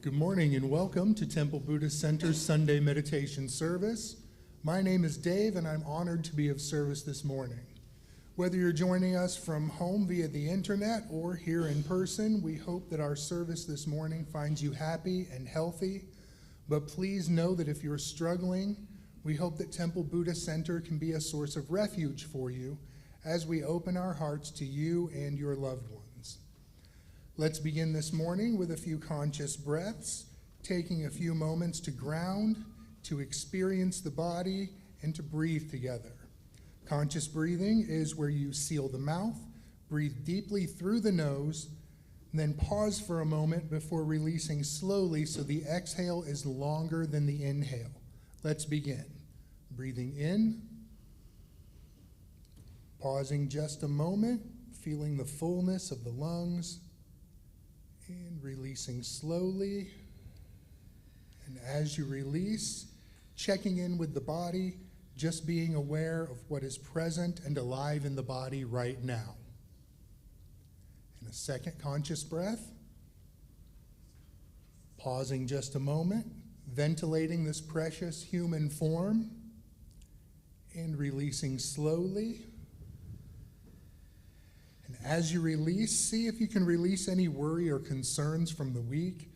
Good morning and welcome to Temple Buddhist Center's Sunday meditation service. My name is Dave and I'm honored to be of service this morning. Whether you're joining us from home via the internet or here in person, we hope that our service this morning finds you happy and healthy. But please know that if you're struggling, we hope that Temple Buddhist Center can be a source of refuge for you as we open our hearts to you and your loved ones. Let's begin this morning with a few conscious breaths, taking a few moments to ground, to experience the body, and to breathe together. Conscious breathing is where you seal the mouth, breathe deeply through the nose, and then pause for a moment before releasing slowly so the exhale is longer than the inhale. Let's begin. Breathing in, pausing just a moment, feeling the fullness of the lungs, and releasing slowly. And as you release, checking in with the body, just being aware of what is present and alive in the body right now. And a second conscious breath. Pausing just a moment, ventilating this precious human form, and releasing slowly. And as you release, see if you can release any worry or concerns from the week,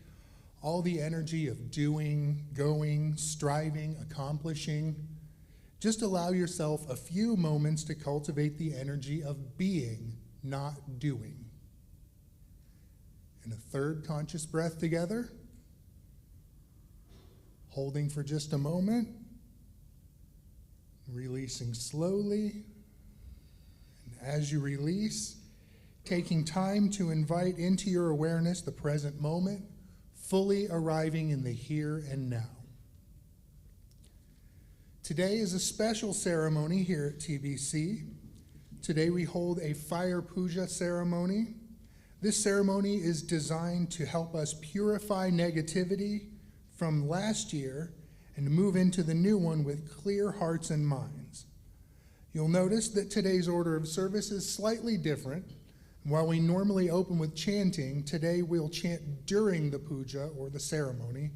all the energy of doing, going, striving, accomplishing. Just allow yourself a few moments to cultivate the energy of being, not doing. And a third conscious breath together, holding for just a moment, releasing slowly. As you release, taking time to invite into your awareness the present moment, fully arriving in the here and now. Today is a special ceremony here at TBC. Today we hold a fire puja ceremony. This ceremony is designed to help us purify negativity from last year and move into the new one with clear hearts and minds. You'll notice that today's order of service is slightly different. While we normally open with chanting, today we'll chant during the puja or the ceremony,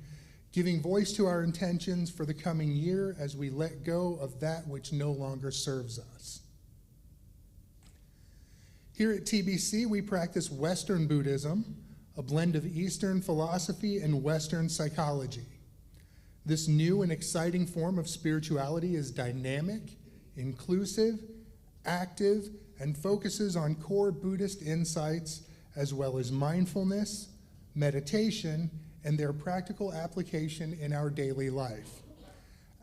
giving voice to our intentions for the coming year as we let go of that which no longer serves us. Here at TBC, we practice Western Buddhism, a blend of Eastern philosophy and Western psychology. This new and exciting form of spirituality is dynamic, inclusive, active, and focuses on core Buddhist insights as well as mindfulness, meditation, and their practical application in our daily life.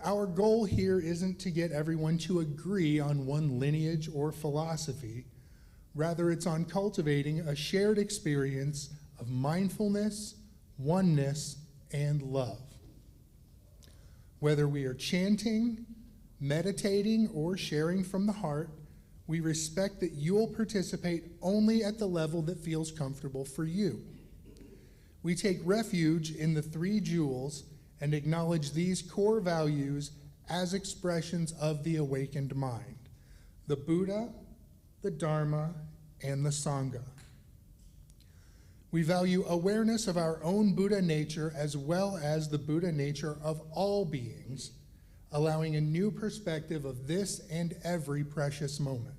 Our goal here isn't to get everyone to agree on one lineage or philosophy. Rather, it's on cultivating a shared experience of mindfulness, oneness, and love. Whether we are chanting, meditating, or sharing from the heart, we respect that you will participate only at the level that feels comfortable for you. We take refuge in the three jewels and acknowledge these core values as expressions of the awakened mind: the Buddha, the Dharma, and the Sangha. We value awareness of our own Buddha nature as well as the Buddha nature of all beings, allowing a new perspective of this and every precious moment.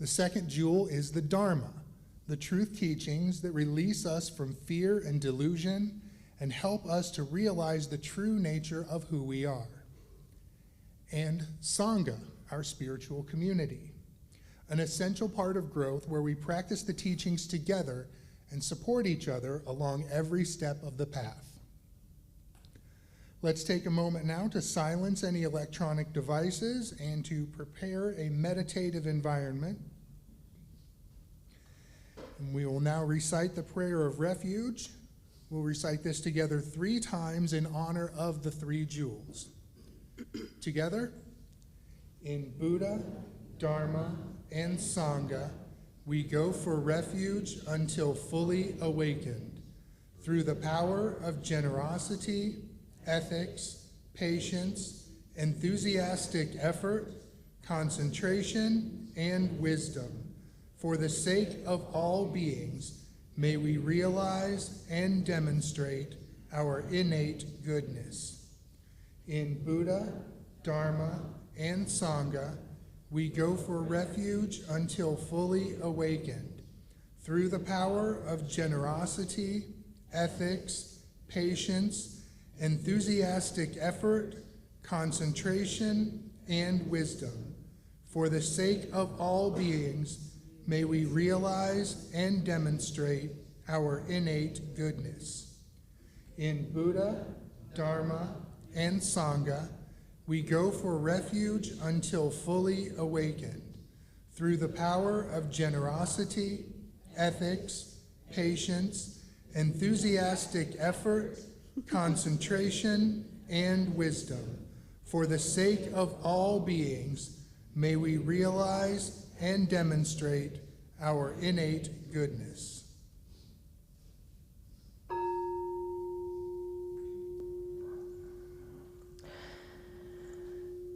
The second jewel is the Dharma, the truth teachings that release us from fear and delusion and help us to realize the true nature of who we are. And Sangha, our spiritual community, an essential part of growth where we practice the teachings together and support each other along every step of the path. Let's take a moment now to silence any electronic devices and to prepare a meditative environment. And we will now recite the prayer of refuge. We'll recite this together 3 times in honor of the 3 jewels. Together, in Buddha, Dharma, and Sangha, we go for refuge until fully awakened. Through the power of generosity, ethics, patience, enthusiastic effort, concentration, and wisdom, for the sake of all beings, may we realize and demonstrate our innate goodness. In Buddha, Dharma, and Sangha, we go for refuge until fully awakened. Through the power of generosity, ethics, patience, enthusiastic effort, concentration, and wisdom. For the sake of all beings, may we realize and demonstrate our innate goodness. In Buddha, Dharma, and Sangha, we go for refuge until fully awakened. Through the power of generosity, ethics, patience, enthusiastic effort, concentration, and wisdom. For the sake of all beings, may we realize and demonstrate our innate goodness.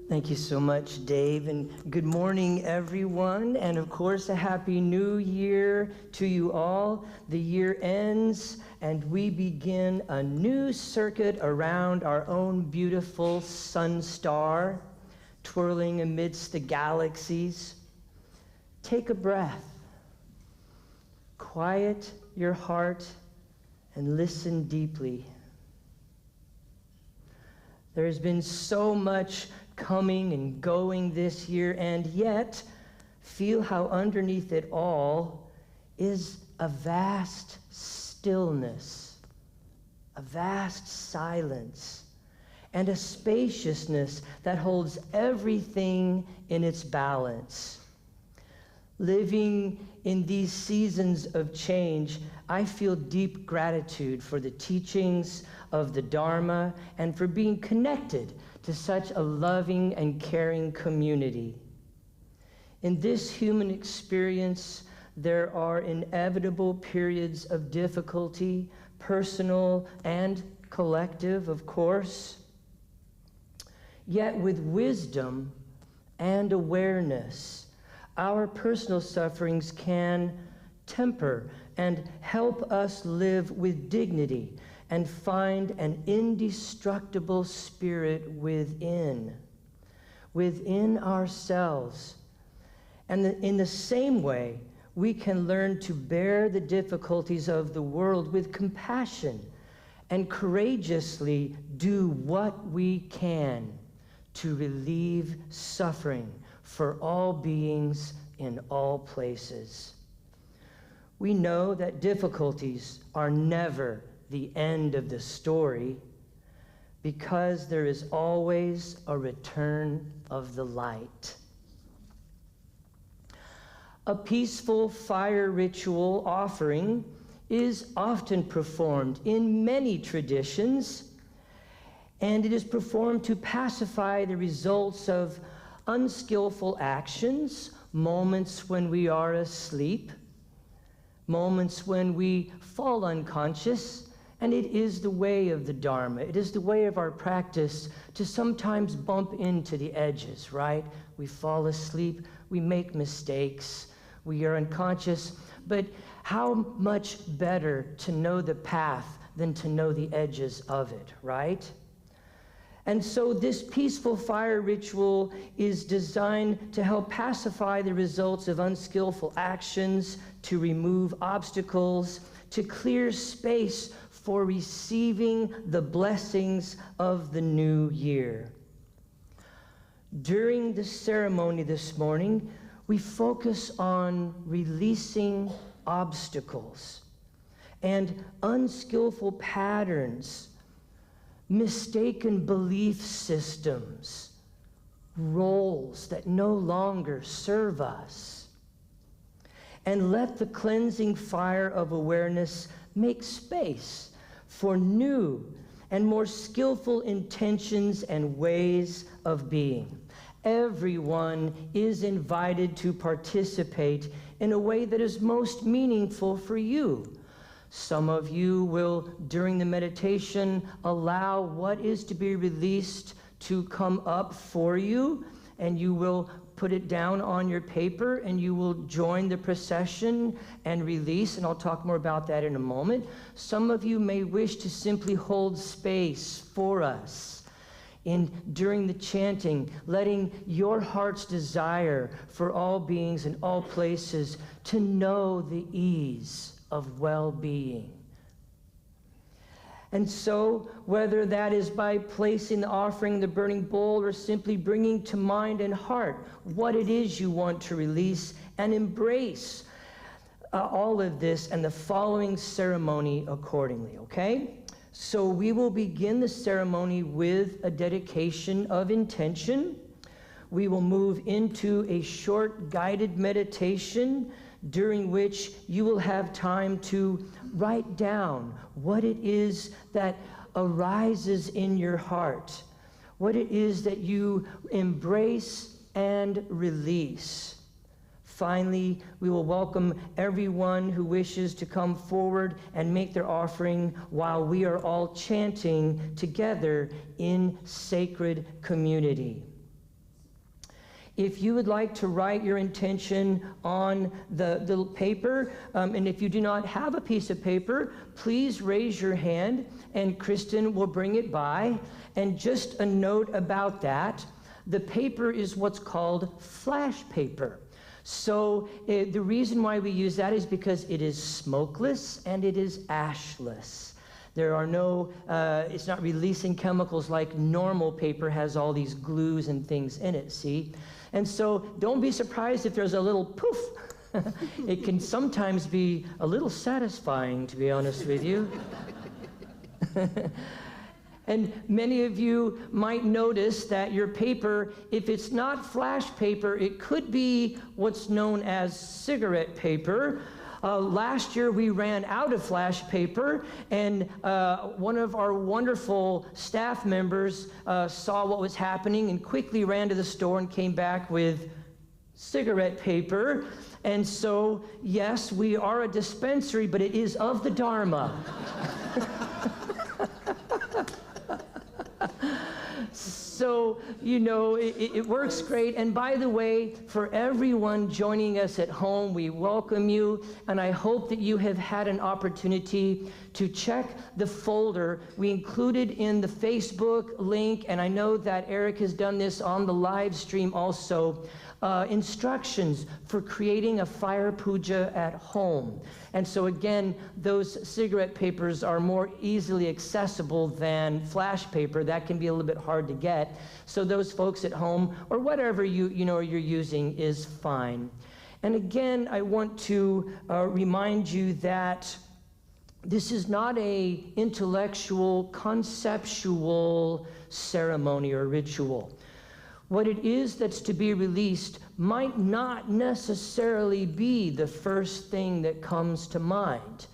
Thank you so much, Dave, and good morning, everyone, and of course, a happy new year to you all. The year ends, and we begin a new circuit around our own beautiful sun star, twirling amidst the galaxies. Take a breath, quiet your heart, and listen deeply. There has been so much coming and going this year, and yet feel how underneath it all is a vast stillness, a vast silence, and a spaciousness that holds everything in its balance. Living in these seasons of change, I feel deep gratitude for the teachings of the Dharma and for being connected to such a loving and caring community. In this human experience, there are inevitable periods of difficulty, personal and collective, of course. Yet with wisdom and awareness, our personal sufferings can temper and help us live with dignity and find an indestructible spirit within ourselves. And in the same way, we can learn to bear the difficulties of the world with compassion and courageously do what we can to relieve suffering for all beings in all places. We know that difficulties are never the end of the story, because there is always a return of the light. A peaceful fire ritual offering is often performed in many traditions, and it is performed to pacify the results of unskillful actions, moments when we are asleep, moments when we fall unconscious. And it is the way of the Dharma. It is the way of our practice to sometimes bump into the edges, right? We fall asleep, we make mistakes, we are unconscious, but how much better to know the path than to know the edges of it, right? And so this peaceful fire ritual is designed to help pacify the results of unskillful actions, to remove obstacles, to clear space for receiving the blessings of the new year. During the ceremony this morning, we focus on releasing obstacles and unskillful patterns, mistaken belief systems, roles that no longer serve us. And let the cleansing fire of awareness make space for new and more skillful intentions and ways of being. Everyone is invited to participate in a way that is most meaningful for you. Some of you will, during the meditation, allow what is to be released to come up for you, and you will put it down on your paper and you will join the procession and release, and I'll talk more about that in a moment. Some of you may wish to simply hold space for us during the chanting, letting your heart's desire for all beings in all places to know the ease of well-being. And so, whether that is by placing the offering in the burning bowl or simply bringing to mind and heart what it is you want to release and embrace all of this and the following ceremony accordingly, okay? So we will begin the ceremony with a dedication of intention. We will move into a short guided meditation during which you will have time to write down what it is that arises in your heart, what it is that you embrace and release. Finally, we will welcome everyone who wishes to come forward and make their offering while we are all chanting together in sacred community. If you would like to write your intention on the paper, and if you do not have a piece of paper, please raise your hand and Kristen will bring it by. And just a note about that, the paper is what's called flash paper. So the reason why we use that is because it is smokeless and it is ashless. There are no, it's not releasing chemicals like normal paper has all these glues and things in it, see? And so don't be surprised if there's a little poof. It can sometimes be a little satisfying, to be honest with you. And many of you might notice that your paper, if it's not flash paper, it could be what's known as cigarette paper. Last year we ran out of flash paper, and one of our wonderful staff members saw what was happening and quickly ran to the store and came back with cigarette paper. And so, yes, we are a dispensary, but it is of the Dharma. So, you know, it works great. And by the way, for everyone joining us at home, we welcome you. And I hope that you have had an opportunity to check the folder we included in the Facebook link. And I know that Eric has done this on the live stream also. Instructions for creating a fire puja at home. And so again, those cigarette papers are more easily accessible than flash paper. That can be a little bit hard to get. So those folks at home, or whatever you're using, is fine. And again, I want to remind you that this is not a intellectual, conceptual ceremony or ritual. What it is that's to be released might not necessarily be the first thing that comes to mind.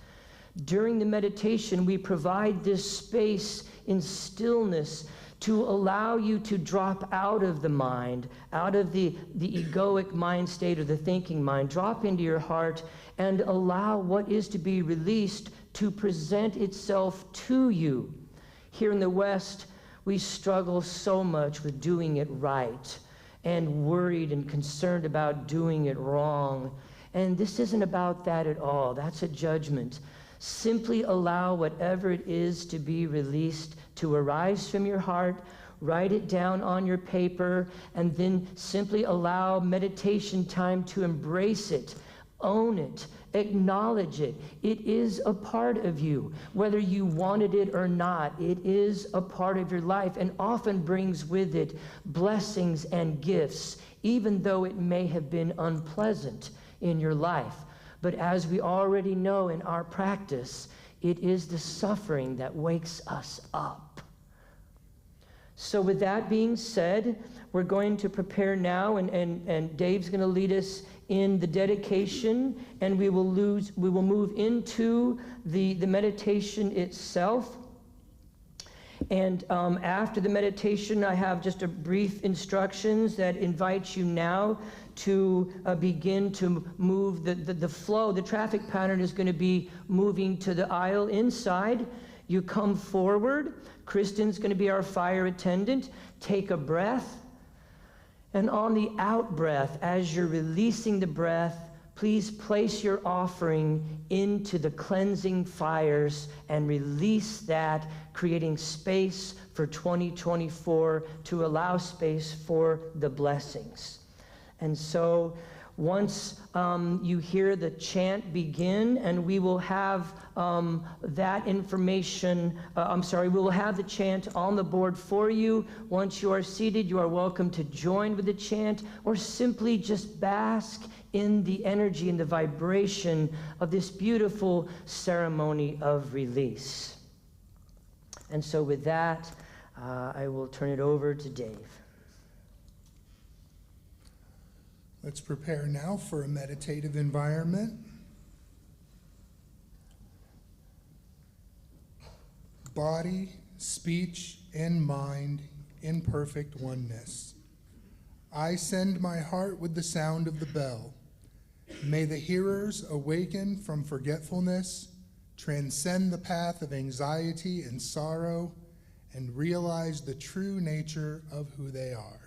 During the meditation, we provide this space in stillness to allow you to drop out of the mind, out of the egoic mind state or the thinking mind, drop into your heart and allow what is to be released to present itself to you. Here in the West, we struggle so much with doing it right and worried and concerned about doing it wrong. And this isn't about that at all. That's a judgment. Simply allow whatever it is to be released to arise from your heart. Write it down on your paper, and then simply allow meditation time to embrace it, own it, acknowledge it. It is a part of you. Whether you wanted it or not, it is a part of your life and often brings with it blessings and gifts, even though it may have been unpleasant in your life. But as we already know in our practice, it is the suffering that wakes us up. So with that being said, we're going to prepare now, and Dave's going to lead us in the dedication, and we will move into the meditation itself. And after the meditation, I have just a brief instructions that invite you now to begin to move the flow. The traffic pattern is going to be moving to the aisle inside. You come forward. Kristen's going to be our fire attendant. Take a breath. And on the out breath, as you're releasing the breath, please place your offering into the cleansing fires and release that, creating space for 2024 to allow space for the blessings. And so once you hear the chant begin, and we will have that information, we will have the chant on the board for you. Once you are seated, you are welcome to join with the chant or simply just bask in the energy and the vibration of this beautiful ceremony of release. And so with that, I will turn it over to Dave. Let's prepare now for a meditative environment. Body, speech, and mind in perfect oneness. I send my heart with the sound of the bell. May the hearers awaken from forgetfulness, transcend the path of anxiety and sorrow, and realize the true nature of who they are.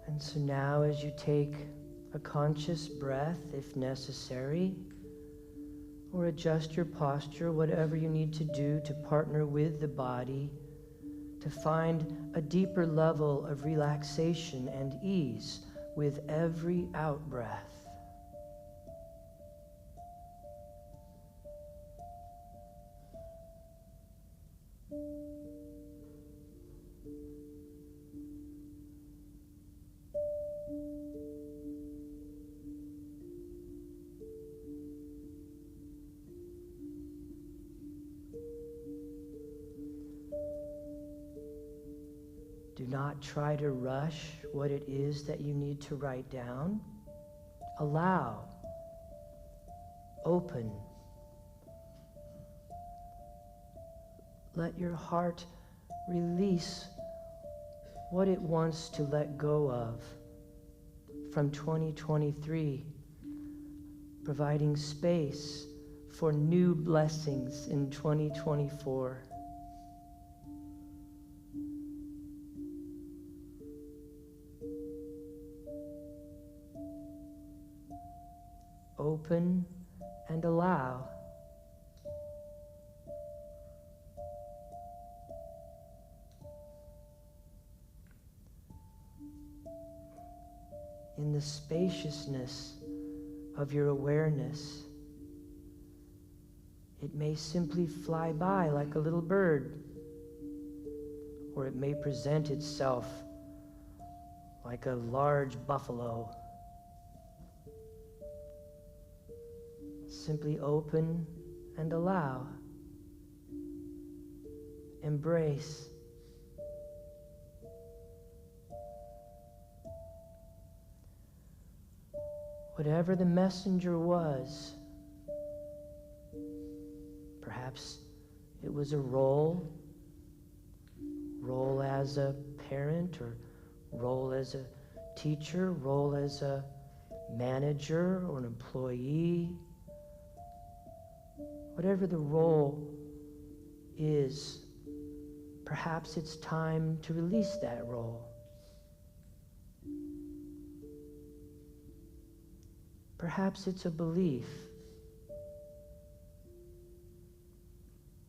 And so now, as you take a conscious breath, if necessary, or adjust your posture, whatever you need to do to partner with the body, to find a deeper level of relaxation and ease with every out-breath. Do not try to rush what it is that you need to write down. Allow. Open. Let your heart release what it wants to let go of from 2023, providing space for new blessings in 2024. Open and allow. In the spaciousness of your awareness, it may simply fly by like a little bird, or it may present itself like a large buffalo. Simply open and allow. Embrace. Whatever the messenger was, perhaps it was a role as a parent, or role as a teacher, role as a manager or an employee. Whatever the role is, perhaps it's time to release that role. Perhaps it's a belief.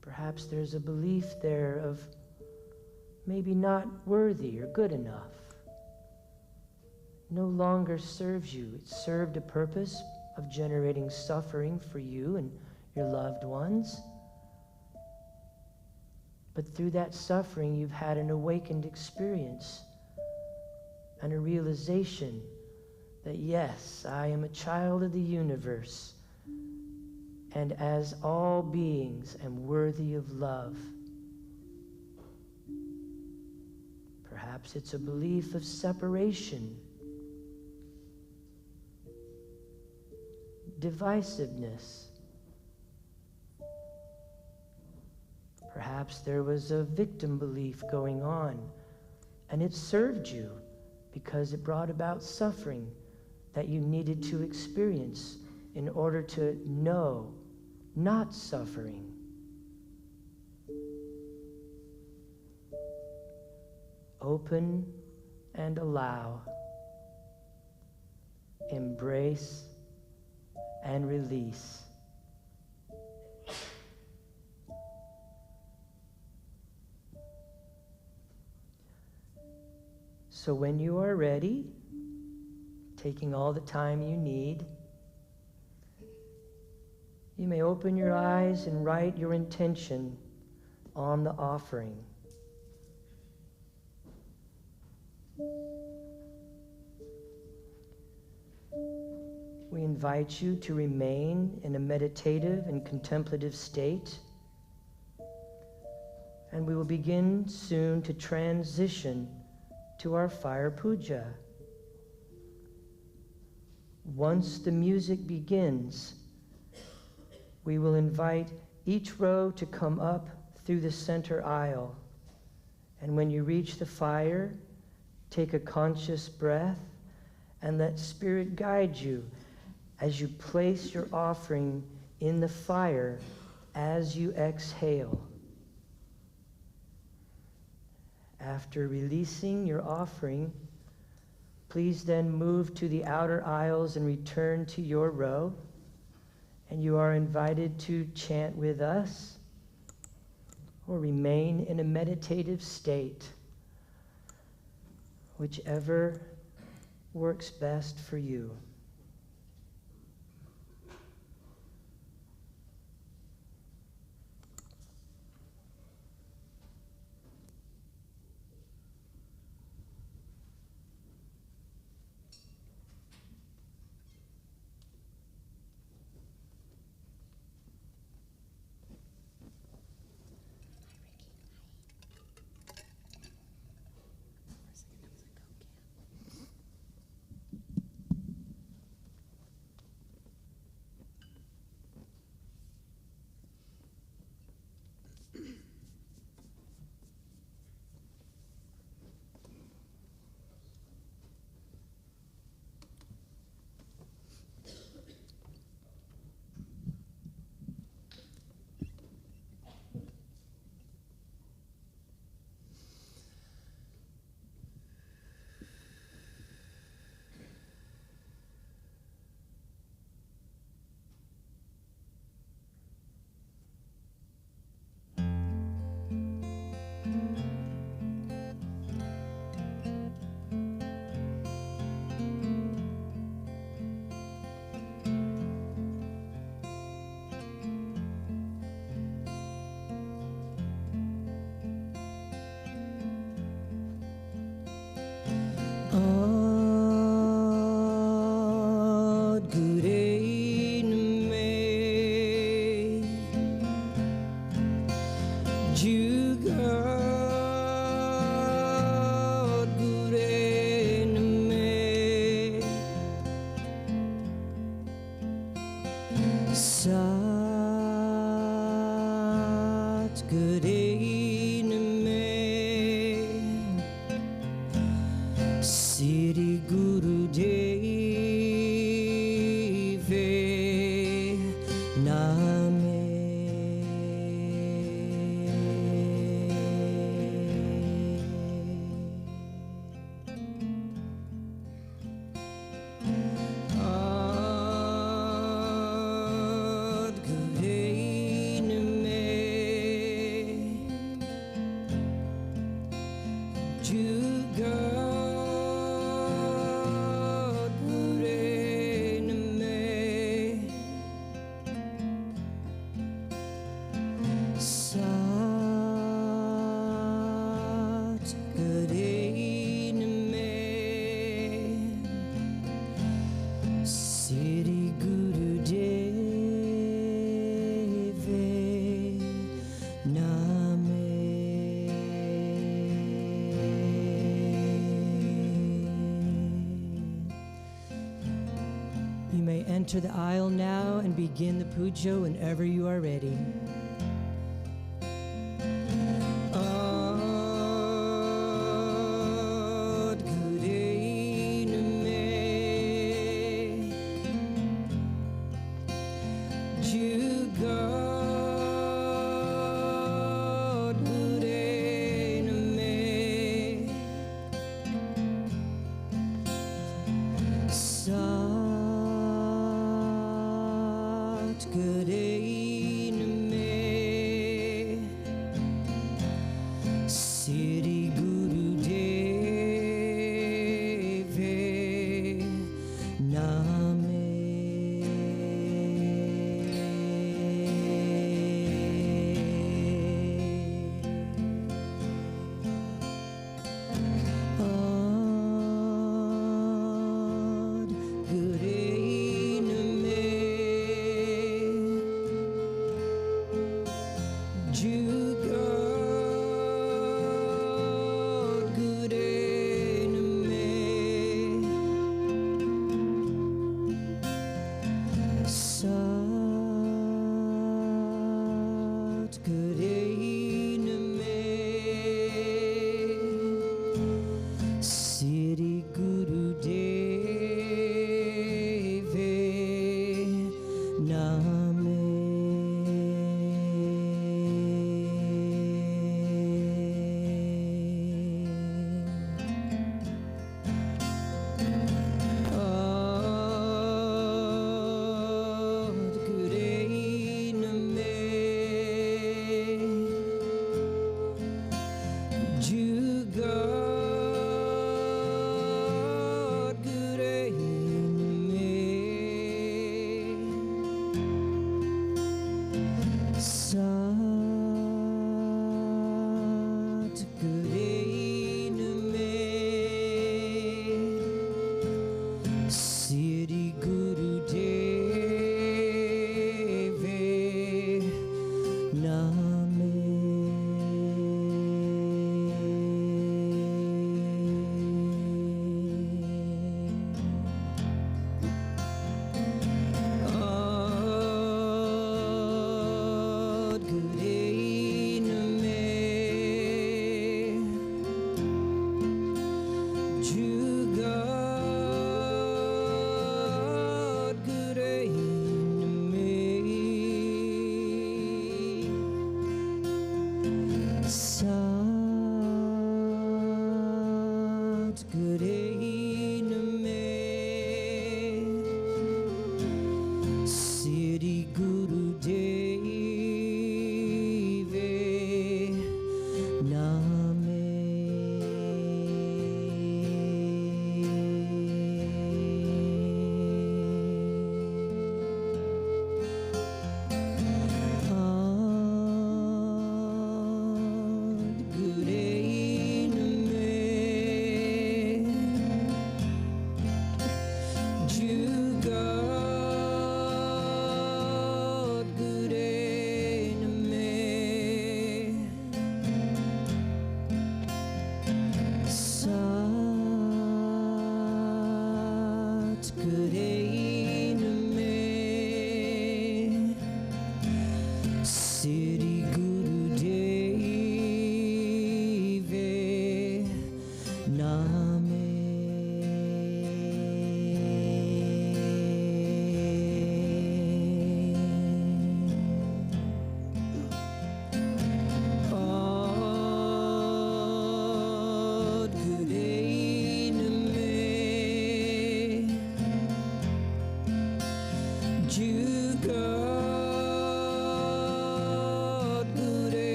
Perhaps there's a belief there of maybe not worthy or good enough. No longer serves you. It served a purpose of generating suffering for you and your loved ones. But through that suffering, you've had an awakened experience and a realization that yes, I am a child of the universe, and as all beings am worthy of love. Perhaps it's a belief of separation, divisiveness. Perhaps there was a victim belief going on, and it served you because it brought about suffering that you needed to experience in order to know not suffering. Open and allow. Embrace and release. So when you are ready, taking all the time you need, you may open your eyes and write your intention on the offering. We invite you to remain in a meditative and contemplative state, and we will begin soon to transition to our fire puja. Once the music begins, we will invite each row to come up through the center aisle. And when you reach the fire, take a conscious breath and let Spirit guide you as you place your offering in the fire as you exhale. After releasing your offering, please then move to the outer aisles and return to your row. And you are invited to chant with us or remain in a meditative state, whichever works best for you. enter the aisle now and begin the puja whenever you are ready.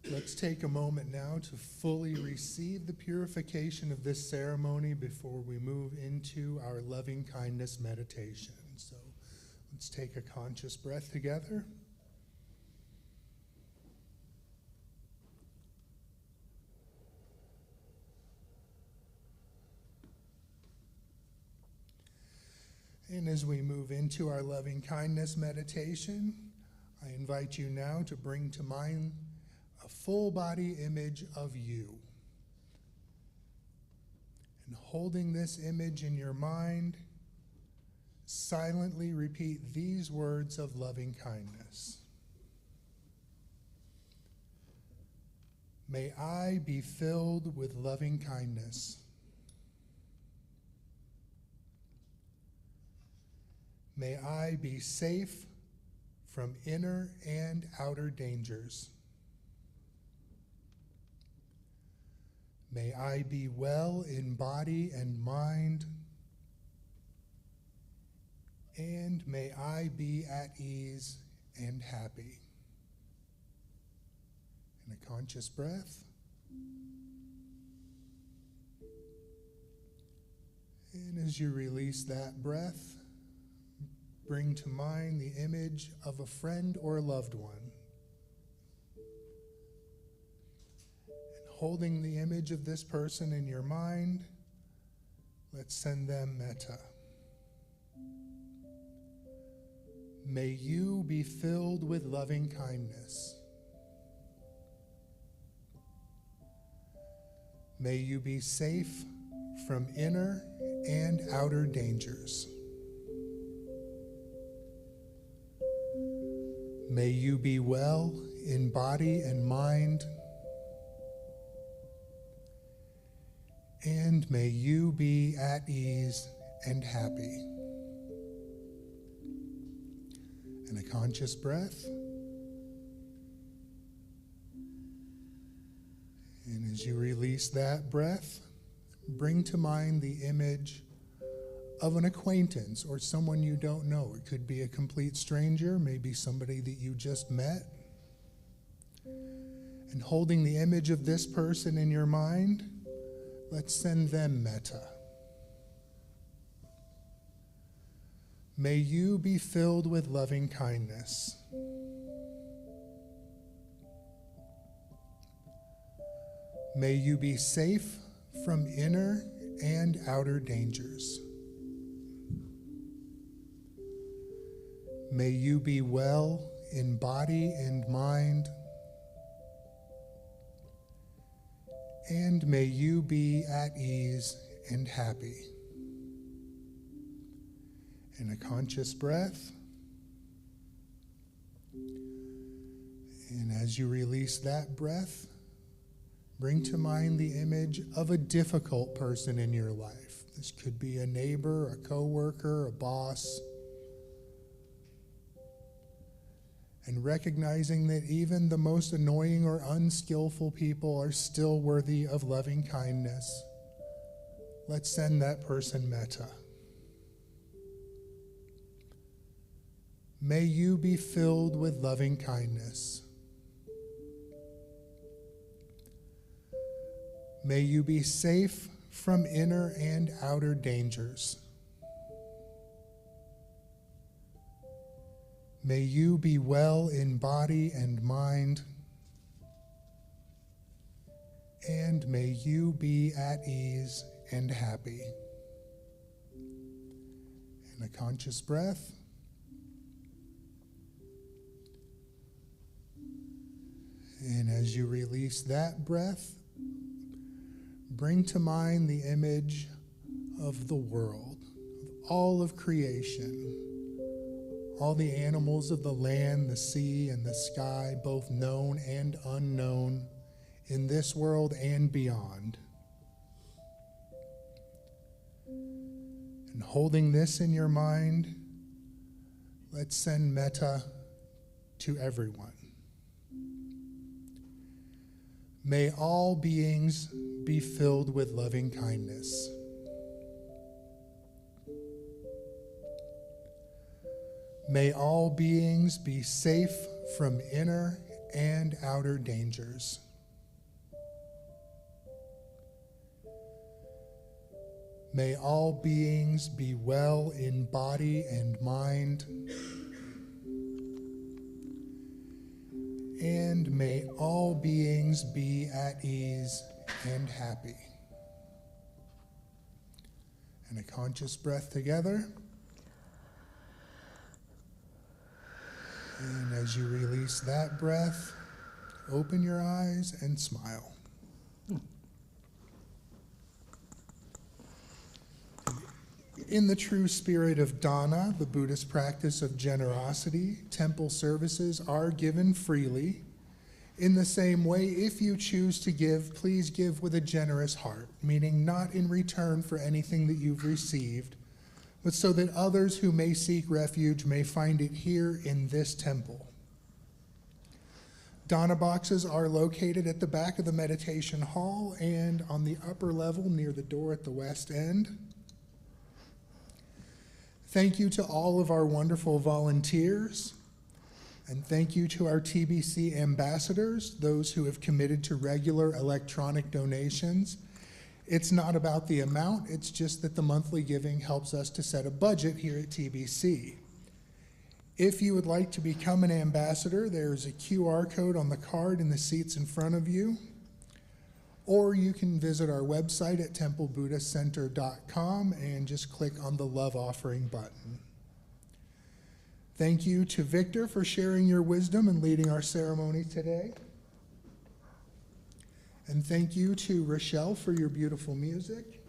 Let's take a moment now to fully receive the purification of this ceremony before we move into our loving kindness meditation. So let's take a conscious breath together. And as we move into our loving kindness meditation, I invite you now to bring to mind a full body image of you. And holding this image in your mind, silently repeat these words of loving kindness. May I be filled with loving kindness. May I be safe from inner and outer dangers. May I be well in body and mind, and may I be at ease and happy. And a conscious breath. And as you release that breath, bring to mind the image of a friend or a loved one. And holding the image of this person in your mind, let's send them metta. May you be filled with loving kindness. May you be safe from inner and outer dangers. May you be well in body and mind, and may you be at ease and happy. And a conscious breath. And as you release that breath, bring to mind the image of an acquaintance or someone you don't know. It could be a complete stranger, maybe somebody that you just met. And holding the image of this person in your mind, let's send them metta. May you be filled with loving kindness. May you be safe from inner and outer dangers. May you be well in body and mind, and may you be at ease and happy. And a conscious breath. And as you release that breath, bring to mind the image of a difficult person in your life. This could be a neighbor, a coworker, a boss. And recognizing that even the most annoying or unskillful people are still worthy of loving kindness, let's send that person metta. May you be filled with loving kindness. May you be safe from inner and outer dangers. May you be well in body and mind, and may you be at ease and happy. And a conscious breath. And as you release that breath, bring to mind the image of the world, of all of creation, all the animals of the land, the sea, and the sky, both known and unknown, in this world and beyond. And holding this in your mind, let's send metta to everyone. May all beings be filled with loving kindness. May all beings be safe from inner and outer dangers. May all beings be well in body and mind. And may all beings be at ease and happy. And a conscious breath together. And as you release that breath, open your eyes and smile. In the true spirit of Dana, the Buddhist practice of generosity, temple services are given freely. In the same way, if you choose to give, please give with a generous heart, meaning not in return for anything that you've received, but so that others who may seek refuge may find it here in this temple. Dana boxes are located at the back of the meditation hall and on the upper level near the door at the west end. Thank you to all of our wonderful volunteers, and thank you to our TBC ambassadors, those who have committed to regular electronic donations. It's not about the amount, it's just that the monthly giving helps us to set a budget here at TBC. If you would like to become an ambassador, there's a QR code on the card in the seats in front of you, or you can visit our website at templebuddhistcenter.com and just click on the Love Offering button. Thank you to Victor for sharing your wisdom and leading our ceremony today. And thank you to Rochelle for your beautiful music.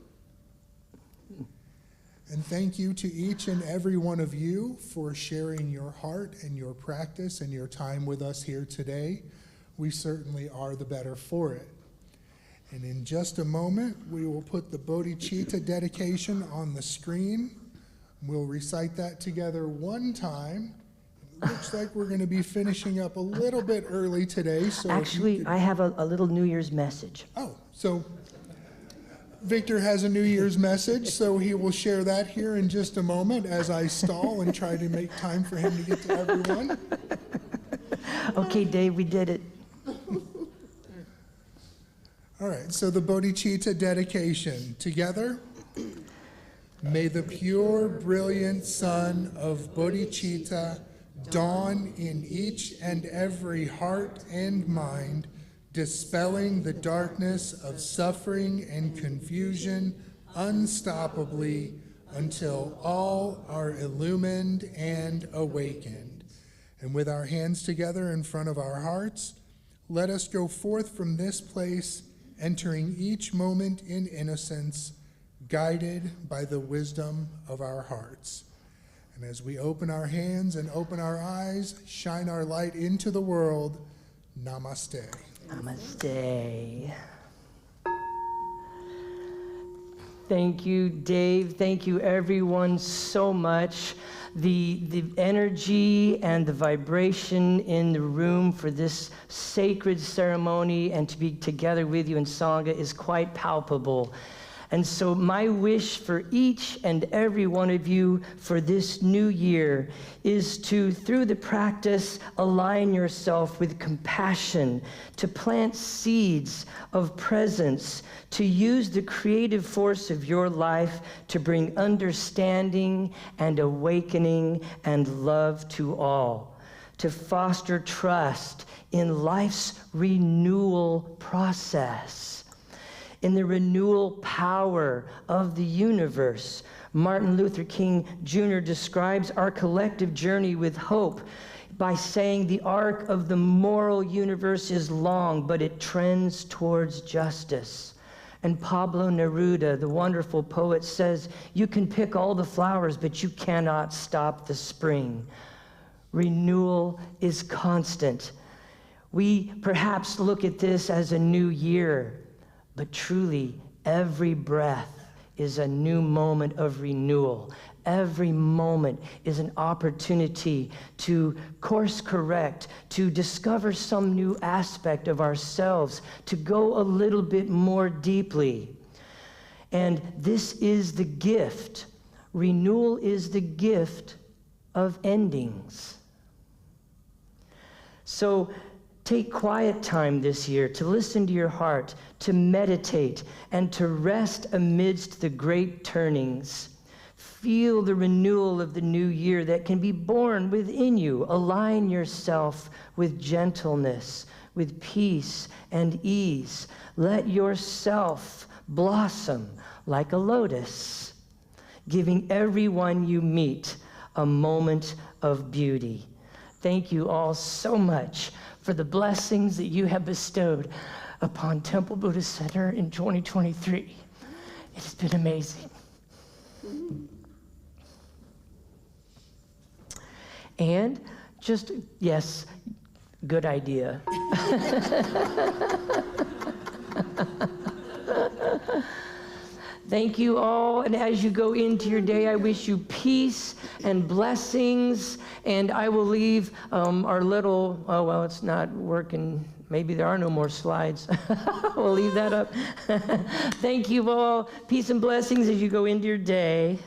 And thank you to each and every one of you for sharing your heart and your practice and your time with us here today. We certainly are the better for it. And in just a moment, we will put the bodhicitta dedication on the screen. We'll recite that together one time. It looks like we're going to be finishing up a little bit early today. So actually, I have a little New Year's message. Oh, so Victor has a New Year's message, so he will share that here in just a moment as I stall and try to make time for him to get to everyone. Okay, Dave, we did it. All right, so the bodhicitta dedication. Together, may the pure, brilliant sun of bodhicitta dawn in each and every heart and mind, dispelling the darkness of suffering and confusion unstoppably until all are illumined and awakened. And with our hands together in front of our hearts, let us go forth from this place, entering each moment in innocence, guided by the wisdom of our hearts. And as we open our hands and open our eyes, shine our light into the world. Namaste. Namaste. Thank you, Dave. Thank you, everyone, so much. The energy and the vibration in the room for this sacred ceremony and to be together with you in Sangha is quite palpable. And so my wish for each and every one of you for this new year is to, through the practice, align yourself with compassion, to plant seeds of presence, to use the creative force of your life to bring understanding and awakening and love to all, to foster trust in life's renewal process, in the renewal power of the universe. Martin Luther King Jr. describes our collective journey with hope by saying the arc of the moral universe is long, but it trends towards justice. And Pablo Neruda, the wonderful poet, says, you can pick all the flowers, but you cannot stop the spring. Renewal is constant. We perhaps look at this as a new year, but truly, every breath is a new moment of renewal. Every moment is an opportunity to course correct, to discover some new aspect of ourselves, to go a little bit more deeply. And this is the gift. Renewal is the gift of endings. So, take quiet time this year to listen to your heart, to meditate, and to rest amidst the great turnings. Feel the renewal of the new year that can be born within you. Align yourself with gentleness, with peace and ease. Let yourself blossom like a lotus, giving everyone you meet a moment of beauty. Thank you all so much for the blessings that you have bestowed upon Temple Buddhist Center in 2023. It has been amazing. And just, yes, good idea. Thank you all, and as you go into your day, I wish you peace and blessings, and I will leave our little, oh, well, it's not working. Maybe there are no more slides. We'll leave that up. Thank you all. Peace and blessings as you go into your day.